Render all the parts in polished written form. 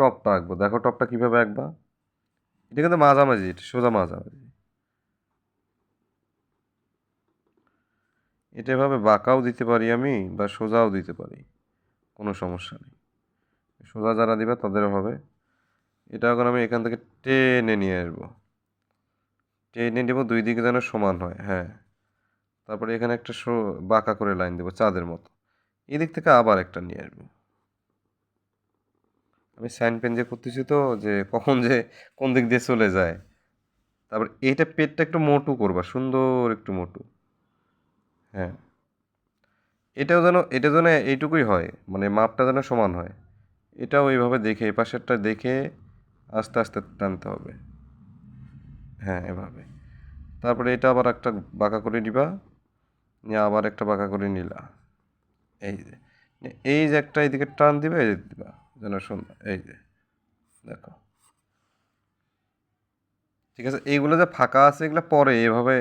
টপটা আঁকবো। দেখো টপটা কিভাবে আঁকবা। এটা কিন্তু মাঝামাঝি, এটা সোজা মাঝামাঝি। এটা এভাবে বাঁকাও দিতে পারি আমি, বা সোজাও দিতে পারি, কোনো সমস্যা নেই। সোজা যারা দিবা তাদেরও হবে। এটা এখন আমি এখান থেকে টেনে নিয়ে আসবো, টেনে নেবো, দুই দিকে যেন সমান হয়, হ্যাঁ। তারপরে এখানে একটা বাঁকা করে লাইন দেবো চাঁদের মতো। এদিক থেকে আবার একটা নিয়ে আসবো। আমি সাইন পেন যে করতেছি তো, যে কখন যে কোন দিক দিয়ে চলে যায়। তারপর এইটা পেটটা একটু মোটু করবা, সুন্দর একটু মোটু, হ্যাঁ। এটা যেন এইটুকুই হয়, মানে মাপটা যেন সমান হয়। এটাও এইভাবে দেখে, এই পাশেরটা দেখে আস্তে আস্তে টানতে হবে, হ্যাঁ এভাবে। তারপরে এটা আবার একটা বাঁকা করে নিবা, নিয়ে আবার একটা বাঁকা করে নিলা, এই যে। এই যে একটা এইদিকে টান দিবে, এই যে দিবা, যেন সুন্দর, এই যে দেখো। ঠিক আছে, এইগুলো যে ফাঁকা আছে এগুলো পরে এভাবে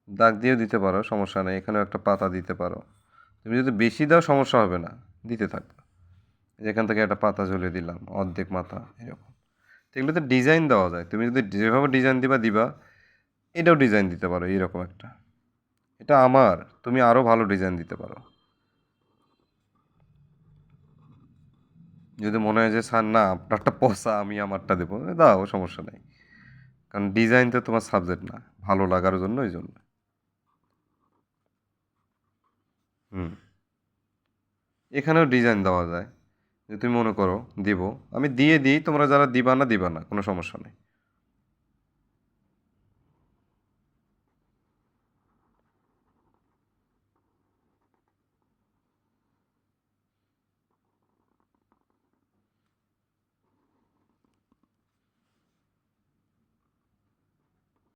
দাগ দিয়েও দিতে পারো, সমস্যা নেই। এখানেও একটা পাতা দিতে পারো। তুমি যদি বেশি দাও সমস্যা হবে না, দিতে থাকবে। যেখান থেকে একটা পাতা ঝুলিয়ে দিলাম, অর্ধেক মাথা এরকম। তো এগুলোতে ডিজাইন দেওয়া যায়, তুমি যদি যেভাবে ডিজাইন দিবা দিবা। এটাও ডিজাইন দিতে পারো এইরকম একটা। এটা আমার, তুমি আরও ভালো ডিজাইন দিতে পারো। যদি মনে হয় যে স্যার না আপনারটা পচা, আমি আমারটা দেবো, দাও, সমস্যা নেই। কারণ ডিজাইন তো তোমার সাবজেক্ট না, ভালো লাগার জন্য, এই জন্য। হুম। এখানেও ডিজাইন দেওয়া যায়, যে তুমি মনে করো দিব। আমি দিয়ে দিই, তোমরা যারা দিবা না দিবা না, কোনো সমস্যা নেই।